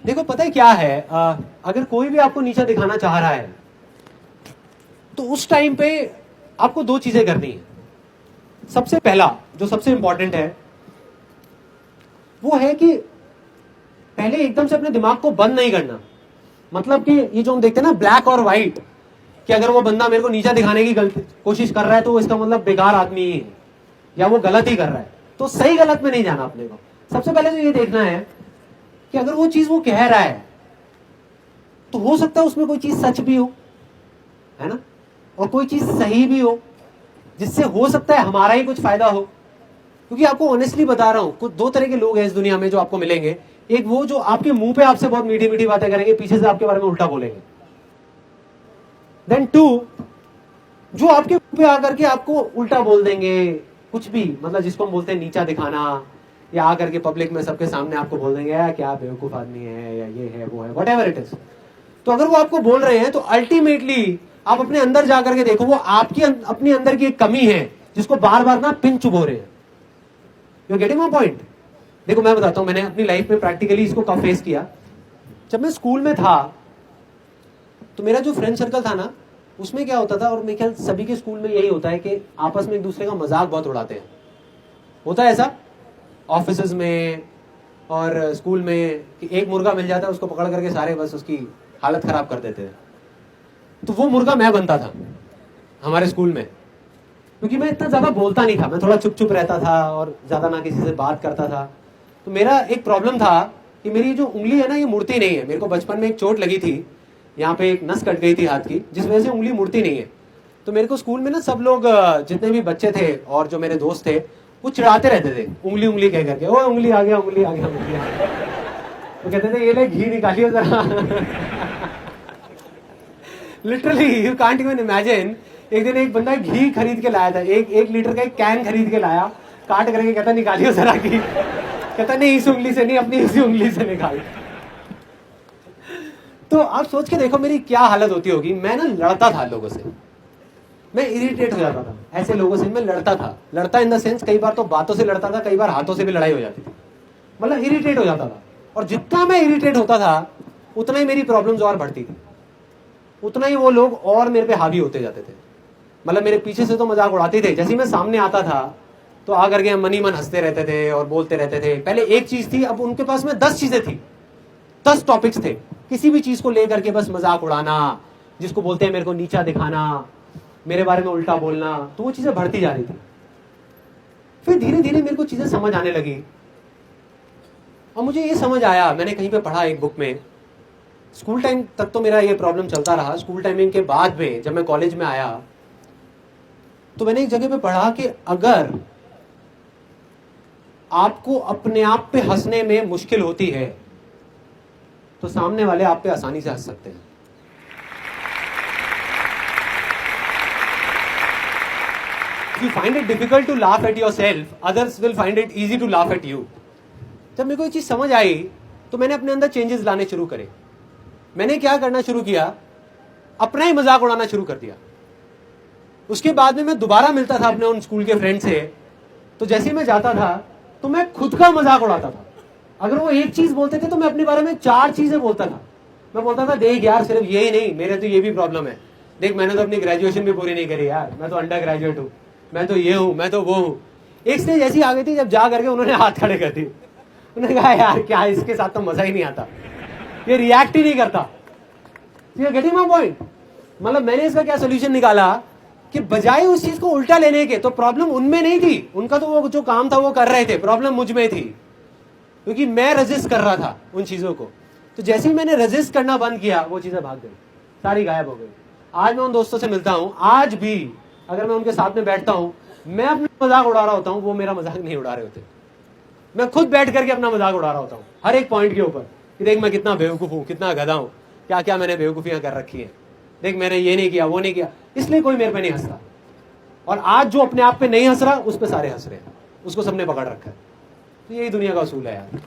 देखो पता है क्या है, अगर कोई भी आपको नीचा दिखाना चाह रहा है तो उस टाइम पे आपको दो चीजें करनी है। सबसे पहला जो सबसे इंपॉर्टेंट है वो है कि पहले एकदम से अपने दिमाग को बंद नहीं करना। मतलब कि ये जो हम देखते हैं ना ब्लैक और व्हाइट, कि अगर वो बंदा मेरे को नीचा दिखाने की कोशिश कर रहा है तो इसका मतलब बेकार आदमी ही है या वो गलत ही कर रहा है। तो सही गलत में नहीं जाना अपने को। सबसे पहले तो ये देखना है कि अगर वो चीज वो कह रहा है तो हो सकता है उसमें कोई चीज सच भी हो, है ना, और कोई चीज सही भी हो जिससे हो सकता है हमारा ही कुछ फायदा हो। क्योंकि आपको ऑनेस्टली बता रहा हूं, कुछ दो तरह के लोग हैं इस दुनिया में जो आपको मिलेंगे। एक वो जो आपके मुंह पे आपसे बहुत मीठी मीठी बातें करेंगे, पीछे से आपके बारे में उल्टा बोलेंगे। देन टू, जो आपके मुंह पे आकर के आपको उल्टा बोल देंगे कुछ भी, मतलब जिसको हम बोलते हैं नीचा दिखाना, या आकर के पब्लिक में सबके सामने आपको बोल देंगे यार क्या बेवकूफ आदमी है, या ये है वो है, व्हाटएवर इट इज। तो अगर वो आपको बोल रहे हैं तो अल्टीमेटली आप अपने अंदर जाकर के देखो, वो आपकी अपनी अंदर की एक कमी है जिसको बार बार ना पिन चुभो रहे हैं। You getting my point? देखो मैं बताता हूं, मैंने अपनी लाइफ में प्रैक्टिकली इसको कब फेस किया। जब मैं स्कूल में था तो मेरा जो फ्रेंड सर्कल था ना, उसमें क्या होता था, और मेरे ख्याल सभी के स्कूल में यही होता है कि आपस में एक दूसरे का मजाक बहुत उड़ाते हैं। होता है ऐसा ऑफिस में और स्कूल में कि एक मुर्गा मिल जाता है, उसको पकड़ करके सारे बस उसकी हालत खराब कर देते हैं। तो वो मुर्गा मैं बनता था हमारे स्कूल में, क्योंकि मैं इतना ज्यादा बोलता नहीं था, मैं थोड़ा चुप चुप रहता था और ज्यादा ना किसी से बात करता था। तो मेरा एक प्रॉब्लम था कि मेरी जो उंगली है ना ये मुड़ती नहीं है। मेरे को बचपन में एक चोट लगी थी, यहाँ पे एक नस कट गई थी हाथ की, जिस वजह से उंगली मुड़ती नहीं है। तो मेरे को स्कूल में ना सब लोग, जितने भी बच्चे थे और जो मेरे दोस्त थे, वो चिढ़ाते रहते थे उंगली उंगली कह करके, ओ उंगली आ गया उंगली आ गया उंगली आ गया। तो कहते थे ये ले घी निकालिए जरा। Literally you can't even imagine. एक दिन एक बंदा घी खरीद के लाया था, एक लीटर का एक कैन खरीद के लाया, काट करके कहता निकालिए जरा घी। कहता नहीं इस उंगली से नहीं, अपनी इसी उंगली से निकाल। तो आप सोच के देखो मेरी क्या हालत होती होगी। मैं ना लड़ता था लोगों से, मैं इरिटेट हो जाता था ऐसे लोगों से। मैं लड़ता था, लड़ता इन द सेंस कई बार तो बातों से लड़ता था, कई बार हाथों से भी लड़ाई हो जाती थी। मतलब इरिटेट हो जाता था, और जितना मैं इरिटेट होता था उतना ही मेरी प्रॉब्लम्स और बढ़ती थी, उतना ही वो लोग और मेरे पे हावी होते जाते थे। मतलब मेरे पीछे से तो मजाक उड़ाते थे, जैसे ही मैं सामने आता था तो आकर के मन ही मन हंसते रहते थे और बोलते रहते थे। पहले एक चीज थी, अब उनके पास में 10 चीजें थी, 10 टॉपिक्स थे। किसी भी चीज को लेकर के बस मजाक उड़ाना, जिसको बोलते हैं मेरे को नीचा दिखाना, मेरे बारे में उल्टा बोलना। तो वो चीजें बढ़ती जा रही थी। फिर धीरे धीरे मेरे को चीजें समझ आने लगी, और मुझे ये समझ आया, मैंने कहीं पे पढ़ा एक बुक में। स्कूल टाइम तक तो मेरा ये प्रॉब्लम चलता रहा। स्कूल टाइमिंग के बाद में जब मैं कॉलेज में आया तो मैंने एक जगह पे पढ़ा कि अगर आपको अपने आप पे हंसने में मुश्किल होती है तो सामने वाले आप पे आसानी से हंस सकते हैं। If you find it difficult to laugh at yourself, others will find it easy to laugh at you. जब मेरे को ये चीज समझ आई तो मैंने अपने अंदर चेंजेस लाने शुरू करे। मैंने क्या करना शुरू किया, अपना ही मजाक उड़ाना शुरू कर दिया। उसके बाद में मैं दोबारा मिलता था अपने उन स्कूल के फ्रेंड से, तो जैसे ही मैं जाता था तो मैं खुद का मजाक उड़ाता था। अगर वो एक चीज बोलते थे तो मैं अपने बारे में 4 चीजें बोलता था। मैं बोलता था देख यार सिर्फ यही नहीं, मेरे तो ये भी प्रॉब्लम है, देख मैंने तो अपनी ग्रेजुएशन भी पूरी नहीं करी यार, मैं तो अंडर ग्रेजुएट हूँ, मैं तो ये हूँ, मैं तो वो हूँ। एक स्टेज ऐसी आ गई थी जब जा करके उन्होंने हाथ खड़े कर दिए। उन्होंने कहा यार क्या इसके साथ तो मजा ही नहीं आता, ये रिएक्ट ही नहीं करता। Getting my point? मतलब मैंने इसका क्या सोल्यूशन निकाला कि बजाय उस चीज को उल्टा लेने के, तो प्रॉब्लम उनमें नहीं थी, उनका तो वो जो काम था वो कर रहे थे, प्रॉब्लम मुझ में थी, क्योंकि मैं रेजिस्ट कर रहा था उन चीजों को। तो जैसे ही मैंने रेजिस्ट करना बंद किया वो चीजें भाग गई, सारी गायब हो गई। आज मैं उन दोस्तों से मिलता हूं, आज भी अगर मैं उनके साथ में बैठता हूं, मैं अपना मजाक उड़ा रहा होता हूं, वो मेरा मजाक नहीं उड़ा रहे होते। मैं खुद बैठ करके अपना मजाक उड़ा रहा होता हूं हर एक पॉइंट के ऊपर कि देख मैं कितना बेवकूफ हूं, कितना गधा हूं, क्या क्या मैंने बेवकूफियां कर रखी है, देख मैंने ये नहीं किया वो नहीं किया, इसलिए कोई मेरे पे नहीं हंसता। और आज जो अपने आप पे नहीं हंस रहा उस पे सारे हंस रहे हैं, उसको सबने पकड़ रखा है। तो यही दुनिया का असूल है यार।